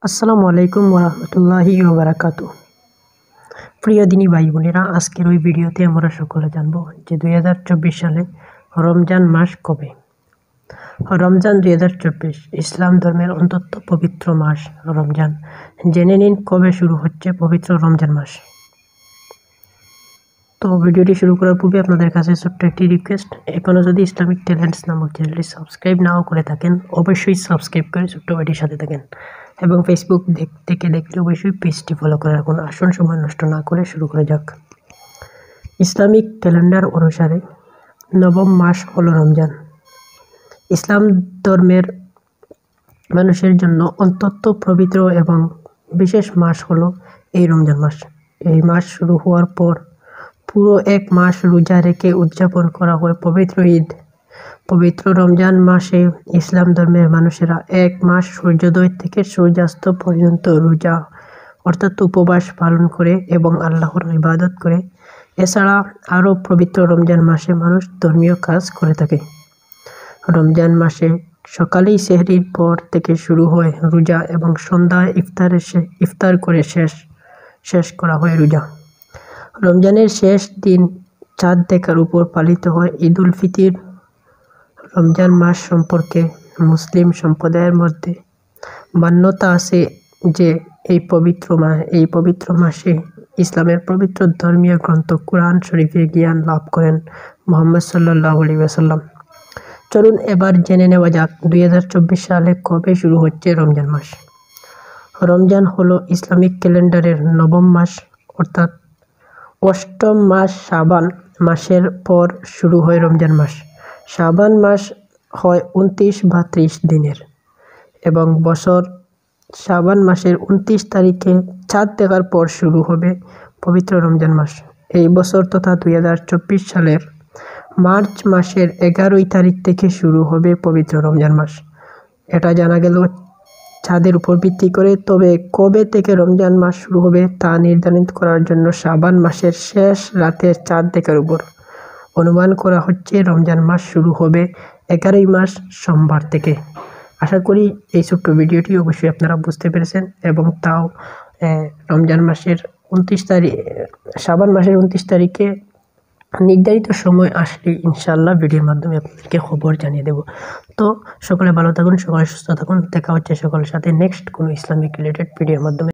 আসসালামু আলাইকুম ওরহমতুল্লাহি ওবারাকাতু। প্রিয় দিনী ভাই বোনেরা, আজকের ওই ভিডিওতে আমরা সকলে জানব যে 2024 সালে রমজান মাস কবে। রমজান 2024 ইসলাম ধর্মের অত্যন্ত পবিত্র মাস রমজান। জেনে নিন কবে শুরু হচ্ছে পবিত্র রমজান মাস। তো ভিডিওটি শুরু করার পূর্বে আপনাদের কাছে ছোট্ট একটি রিকোয়েস্ট, এখনও যদি ইসলামিক ট্যালেন্টস নামক চ্যানেলটি সাবস্ক্রাইব নাও করে থাকেন অবশ্যই সাবস্ক্রাইব করে ছোট্ট ভাইটির সাথে থাকেন এবং ফেসবুক থেকে দেখলে অবশ্যই পেজটি ফলো করে রাখুন। আসুন সময় নষ্ট না করে শুরু করা যাক। ইসলামিক ক্যালেন্ডার অনুসারে নবম মাস হলো রমজান। ইসলাম ধর্মের মানুষের জন্য অত্যন্ত পবিত্র এবং বিশেষ মাস হলো এই রমজান মাস। এই মাস শুরু হওয়ার পর পুরো এক মাস রোজা রেখে উদযাপন করা হয় পবিত্র ঈদ। পবিত্র রমজান মাসে ইসলাম ধর্মের মানুষেরা এক মাস সূর্যোদয় থেকে সূর্যাস্ত পর্যন্ত রোজা অর্থাৎ উপবাস পালন করে এবং আল্লাহর ইবাদত করে। এছাড়া আরও পবিত্র রমজান মাসে মানুষ ধর্মীয় কাজ করে থাকে। রমজান মাসে সকালেই সেহরির পর থেকে শুরু হয় রোজা এবং সন্ধ্যায় ইফতার করে শেষ করা হয় রোজা। রমজানের শেষ দিন চাঁদ দেখার উপর পালিত হয় ঈদ উল ফিতর। রমজান মাস সম্পর্কে মুসলিম সম্প্রদায়ের মধ্যে মান্যতা আছে যে এই পবিত্র মাসে ইসলামের পবিত্র ধর্মীয় গ্রন্থ কুরআন শরীফের জ্ঞান লাভ করেন মুহাম্মদ সাল্লাল্লাহু আলাইহি ওয়াসাল্লাম। চলুন এবার জেনে নেওয়া যাক 2024 সালে কবে শুরু হচ্ছে রমজান মাস। রমজান হলো ইসলামিক ক্যালেন্ডারের নবম মাস অর্থাৎ অষ্টম মাস। শাবান মাসের পর শুরু হয় রমজান মাস। শাবান মাস হয় 29 বা 30 দিনের এবং শাবান মাসের 29 তারিখে চাঁদ দেখার পর শুরু হবে পবিত্র রমজান মাস। এই বছর তথা 2024 সালের মার্চ মাসের 11 তারিখ থেকে শুরু হবে পবিত্র রমজান মাস। এটা জানা গেল চাঁদের উপর ভিত্তি করে। তবে কবে থেকে রমজান মাস শুরু হবে তা নির্ধারিত করার জন্য শাবান মাসের শেষ রাতের চাঁদ দেখার উপর অনুমান করা হচ্ছে রমজান মাস শুরু হবে 11 মার্চ সোমবার থেকে। আশা করি এই ছোট্ট ভিডিওটি অবশ্যই আপনারা বুঝতে পেরেছেন এবং তাও রমজান মাসের 29 তারিখ শাবান মাসের 29 তারিখে নির্ধারিত সময় আসলে ইনশাআল্লাহ ভিডিওর মাধ্যমে আপনাদেরকে খবর জানিয়ে দেব। তো সকলে ভালো থাকুন, সকলে সুস্থ থাকুন। দেখা হচ্ছে সকলের সাথে নেক্সট কোনো ইসলামিক রিলেটেড ভিডিওর মাধ্যমে।